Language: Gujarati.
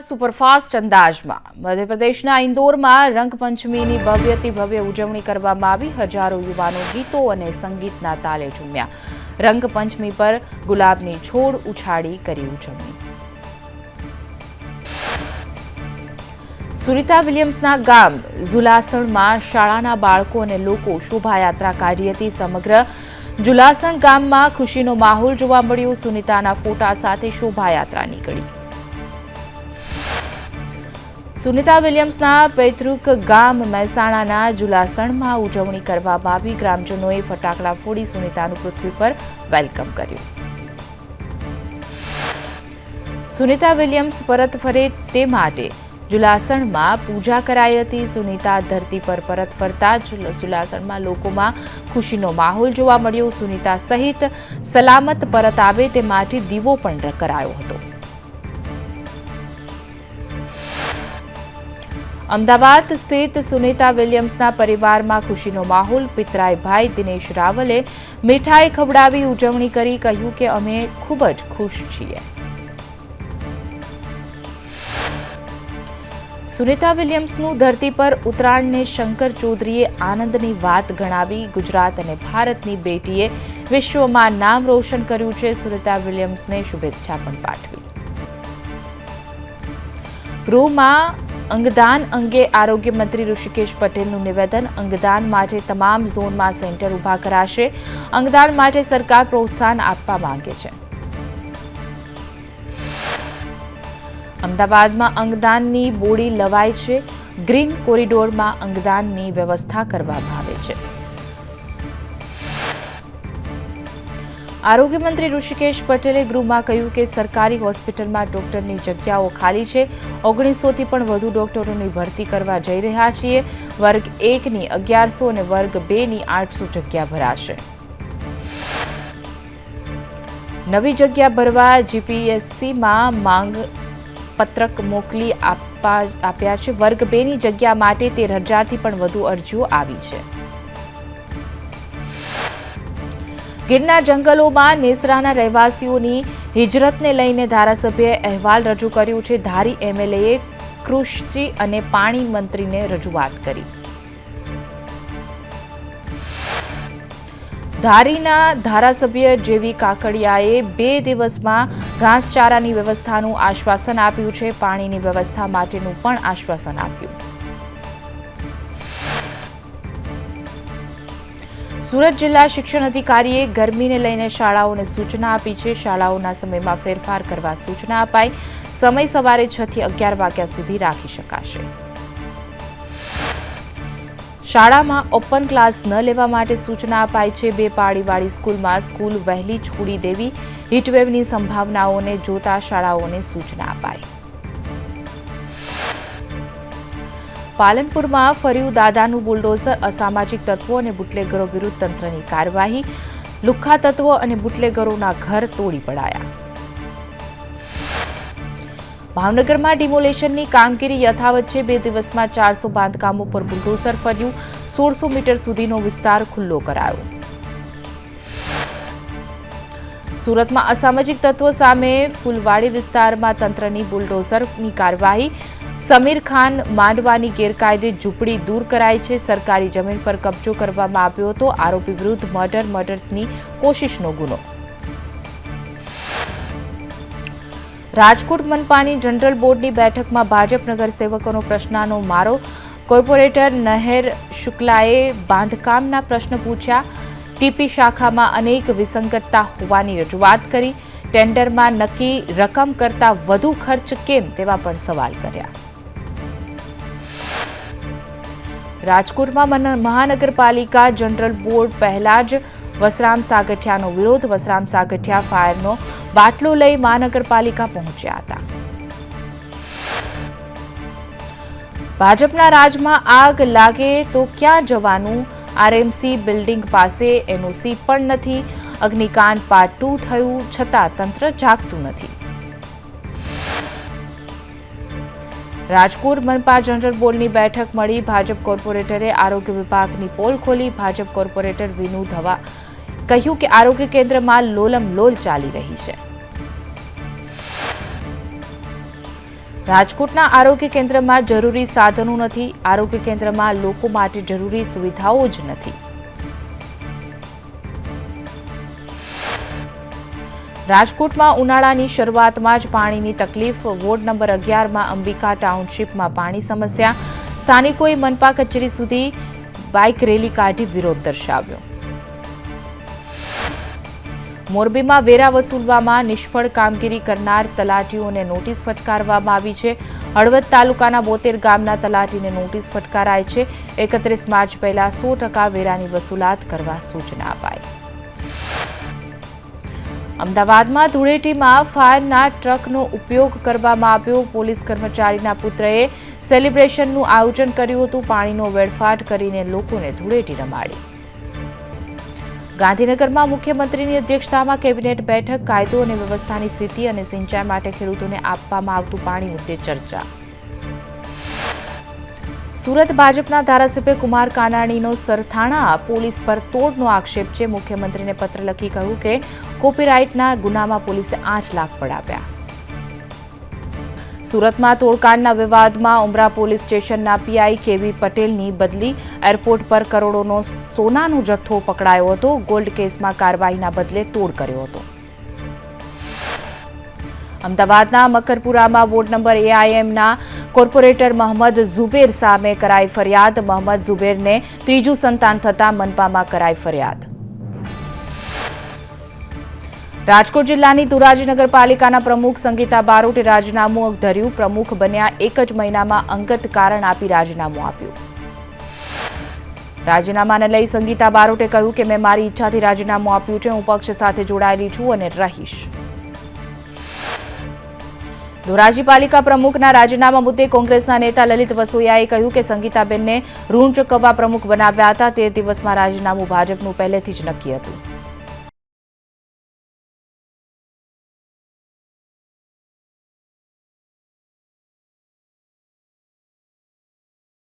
સુપરફાસ્ટ અંદાજમાં મધ્યપ્રદેશના ઇન્દોરમાં રંગપંચમીની ભવ્યથી ભવ્ય ઉજવણી કરવામાં આવી। હજારો યુવાનો ગીતો અને સંગીતના તાલે ઝૂમ્યા। રંગપંચમી પર ગુલાબની છોડ ઉછાળી કરી ઉજવણી। સુનિતા વિલિયમ્સના ગામ ઝુલાસણમાં શાળાના બાળકો અને લોકો શોભાયાત્રા કાઢી હતી। સમગ્ર ઝુલાસણ ગામમાં ખુશીનો માહોલ જોવા મળ્યો। સુનિતાના ફોટા સાથે શોભાયાત્રા નીકળી। સુનિતા વિલિયમ્સના પૈતૃક ગામ મહેસાણાના ઝુલાસણમાં ઉજવણી કરવામાં આવી। ગ્રામજનોએ ફટાકડા ફોડી સુનિતાનું પૃથ્વી પર વેલકમ કર્યું। સુનિતા વિલિયમ્સ પરત ફરે તે માટે ઝુલાસણમાં પૂજા કરાઈ હતી। સુનિતા ધરતી પર પરત ફરતા ઝુલાસણમાં લોકોમાં ખુશીનો માહોલ જોવા મળ્યો। સુનિતા સહિત સલામત પરત આવે તે માટે દીવો પણ કરાયો હતો। અમદાવાદ સ્થિત સુનિતા વિલિયમ્સના પરિવારમાં ખુશીનો માહોલ। પિતરાઈ ભાઈ દિનેશ રાવલે મીઠાઈ ખવડાવી ઉજવણી કરી। કહ્યું કે અમે ખૂબ જ ખુશ છીએ। સુનિતા વિલિયમ્સનું ધરતી પર ઉતરાણને શંકર ચૌધરીએ આનંદની વાત ગણાવી। ગુજરાત અને ભારતની બેટીએ વિશ્વમાં નામ રોશન કર્યું છે। સુનિતા વિલિયમ્સને શુભેચ્છા પણ પાઠવી। ગૃહમાં અંગદાન અંગે આરોગ્ય મંત્રી ઋષિકેશ પટેલનું નિવેદન। અંગદાન માટે તમામ ઝોનમાં સેન્ટર ઊભા કરાશે। અંગદાન માટે સરકાર પ્રોત્સાહન આપવા માંગે છે। અમદાવાદમાં અંગદાનની બોડી લવાય છે। ગ્રીન કોરિડોરમાં અંગદાનની વ્યવસ્થા કરવામાં આવે છે। આરોગ્ય મંત્રી ઋષિકેશ પટેલે ગૃહમાં કહ્યું કે સરકારી હોસ્પિટલમાં ડોક્ટરની જગ્યાઓ ખાલી છે। 1900થી પણ વધુ ડોક્ટરોની ભરતી કરવા જઈ રહ્યા છીએ। વર્ગ 1ની 1100 અને વર્ગ 2ની 800 જગ્યા ભરાશે। નવી જગ્યા ભરવા જીપીએસસીમાં માંગ પત્રક મોકલી આપ્યા છે। વર્ગ 2ની જગ્યા માટે 13,000થી પણ વધુ અરજીઓ આવી છે। ગીરના જંગલોમાં નેસરાના રહેવાસીઓની હિજરતને લઈને ધારાસભ્યએ અહેવાલ રજૂ કર્યો છે। ધારી એમએલએએ કૃષિ અને પાણી મંત્રીને રજૂઆત કરી। ધારીના ધારાસભ્ય જેવી કાકડિયાએ 2 દિવસમાં ઘાસચારાની વ્યવસ્થાનું આશ્વાસન આપ્યું છે। પાણીની વ્યવસ્થા માટેનું પણ આશ્વાસન આપ્યું। સુરત જિલ્લા શિક્ષણ અધિકારીએ ગરમીને લઈને શાળાઓને સૂચના આપી છે। શાળાઓના સમયમાં ફેરફાર કરવા સૂચના અપાઈ। સમય સવારે 6 થી 11 વાગ્યા સુધી રાખી શકાશે। શાળામાં ઓપન ક્લાસ ન લેવા માટે સૂચના અપાઈ છે। 2 પાળીવાળી સ્કૂલમાં સ્કૂલ વહેલી છોડી દેવી। હીટવેવની સંભાવનાઓને જોતા શાળાઓને સૂચના અપાઈ। પાલનપુરમાં ફર્યું દાદાનું બુલડોઝર। અસામાજિક તત્વો અને બુટલેગરો વિરુદ્ધ તંત્રની કાર્યવાહી। લુખ્ખા તત્વો અને બુટલેગરોના ઘર તોડી પડાયા। ભાવનગરમાં ડિમોલેશનની કામગીરી યથાવત છે। 2 દિવસમાં 400 બાંધકામો પર બુલડોઝર ફર્યું। 1600 મીટર સુધીનો વિસ્તાર ખુલ્લો કરાયો। સુરતમાં અસામાજિક તત્વો સામે ફૂલવાડી વિસ્તારમાં તંત્રની બુલડોઝરની કાર્યવાહી। સમીર ખાન માંડવાની ગેરકાયદે ઝૂંપડી દૂર કરાઈ છે। સરકારી જમીન પર કબજો કરવામાં આવ્યો હતો। આરોપી વિરુદ્ધ મર્ડરની કોશિશનો ગુનો। રાજકોટ મનપાની જનરલ બોર્ડની બેઠકમાં ભાજપ નગરસેવકોનો પ્રશ્નનો મારો। કોર્પોરેટર નહેર શુક્લાએ બાંધકામના પ્રશ્ન પૂછ્યા। ટીપી શાખામાં અનેક વિસંગતતા હોવાની રજૂઆત કરી। ટેન્ડરમાં નક્કી રકમ કરતાં વધુ ખર્ચ કેમ તેવા પણ સવાલ કર્યા। રાજકોટમાં મહાનગરપાલિકા જનરલ બોર્ડ પહેલા જ વસરામ સાગઠિયાનો વિરોધ। વસરામ સાગઠિયા ફાયરનો બાટલો લઈ મહાનગરપાલિકા પહોંચ્યા હતા। ભાજપના રાજમાં આગ લાગે તો ક્યાં જવાનું? આરએમસી બિલ્ડિંગ પાસે એનઓસી પણ નથી। અગ્નિકાંડ પાર્ટ 2 થયું છતાં તંત્ર જાગતું નથી। રાજકોટ મનપા જનરલ બોર્ડની બેઠક મળી। ભાજપ કોર્પોરેટરે આરોગ્ય વિભાગની પોલ ખોલી। ભાજપ કોર્પોરેટર વિનુ ધવા કહ્યું કે આરોગ્ય કેન્દ્રમાં લોલમ લોલ ચાલી રહી છે। રાજકોટના આરોગ્ય કેન્દ્રમાં જરૂરી સાધનો નથી. આરોગ્ય કેન્દ્રમાં લોકો માટે જરૂરી સુવિધાઓ જ નથી. રાજકોટમાં ઉનાળાની શરૂઆતમાં જ પાણીની તકલીફ. વોર્ડ નંબર 11માં અંબિકા ટાઉનશીપમાં પાણી સમસ્યા. સ્થાનિકોએ મનપા કચેરી સુધી બાઇક રેલી કાઢી વિરોધ દર્શાવ્યો. મોરબીમાં વેરા વસૂલવામાં નિષ્ફળ કામગીરી કરનાર તલાટીઓને નોટિસ ફટકારવામાં આવી છે. હળવદ તાલુકાના 72 ગામના તલાટીને નોટિસ ફટકારાઈ છે. 31 માર્ચ પહેલા 100% વેરાની વસૂલાત કરવા સૂચના અપાઈ. અમદાવાદમાં ધૂળેટીમાં ફાયરના ટ્રકનો ઉપયોગ કરવામાં આવ્યો. પોલીસ કર્મચારીના પુત્રએ સેલિબ્રેશનનું આયોજન કર્યું હતું. પાણીનો વેડફાટ કરીને લોકોને ધૂળેટી રમાડી. ગાંધીનગરમાં મુખ્યમંત્રીની અધ્યક્ષતામાં કેબિનેટ બેઠક. કાયદો અને વ્યવસ્થાની સ્થિતિ અને સિંચાઈ માટે ખેડૂતોને આપવામાં આવતું પાણી મુદ્દે ચર્ચા. સુરત ભાજપના ધારાસભ્ય કુમાર કાનાણીનો સરથાણા પોલીસ પર તોડનો આક્ષેપ છે. મુખ્યમંત્રીને પત્ર લખી કહ્યું કે કોપીરાઇટના ગુનામાં પોલીસે 8 લાખ પડાવ્યા. સુરતમાં તોડકાંડના વિવાદમાં ઉમરા પોલીસ સ્ટેશનના પીઆઈ કેવી પટેલની બદલી. એરપોર્ટ પર કરોડોનો સોનાનો જથ્થો પકડાયો હતો. ગોલ્ડ કેસમાં કાર્યવાહીના બદલે તોડ કર્યો હતો. અમદાવાદના મકરપુરામાં વોર્ડ નંબર AIMના કોર્પોરેટર મોહમ્મદ ઝુબેર સામે કરાઈ ફરિયાદ. મોહમ્મદ ઝુબેરને ત્રીજું સંતાન થતાં મનપામાં કરાઈ ફરિયાદ. રાજકોટ જિલ્લાની ધોરાજી નગરપાલિકાના પ્રમુખ સંગીતા બારોટે રાજીનામું ધર્યું. પ્રમુખ બન્યા 1 જ મહિનામાં અંગત કારણ આપી રાજીનામું આપ્યું. રાજીનામાને લઈ સંગીતા બારોટે કહ્યું કે મેં મારી ઈચ્છાથી રાજીનામું આપ્યું છે. હું પક્ષ સાથે જોડાયેલી છું અને રહીશ. ધોરાજી પાલિકા પ્રમુખના રાજીનામા મુદ્દે કોંગ્રેસના નેતા લલિત વસોયાએ કહ્યું કે સંગીતાબેનને ઋણ ચૂકવવા પ્રમુખ બનાવ્યા હતા. તે દિવસમાં રાજીનામું ભાજપનું પહેલેથી જ નક્કી હતું.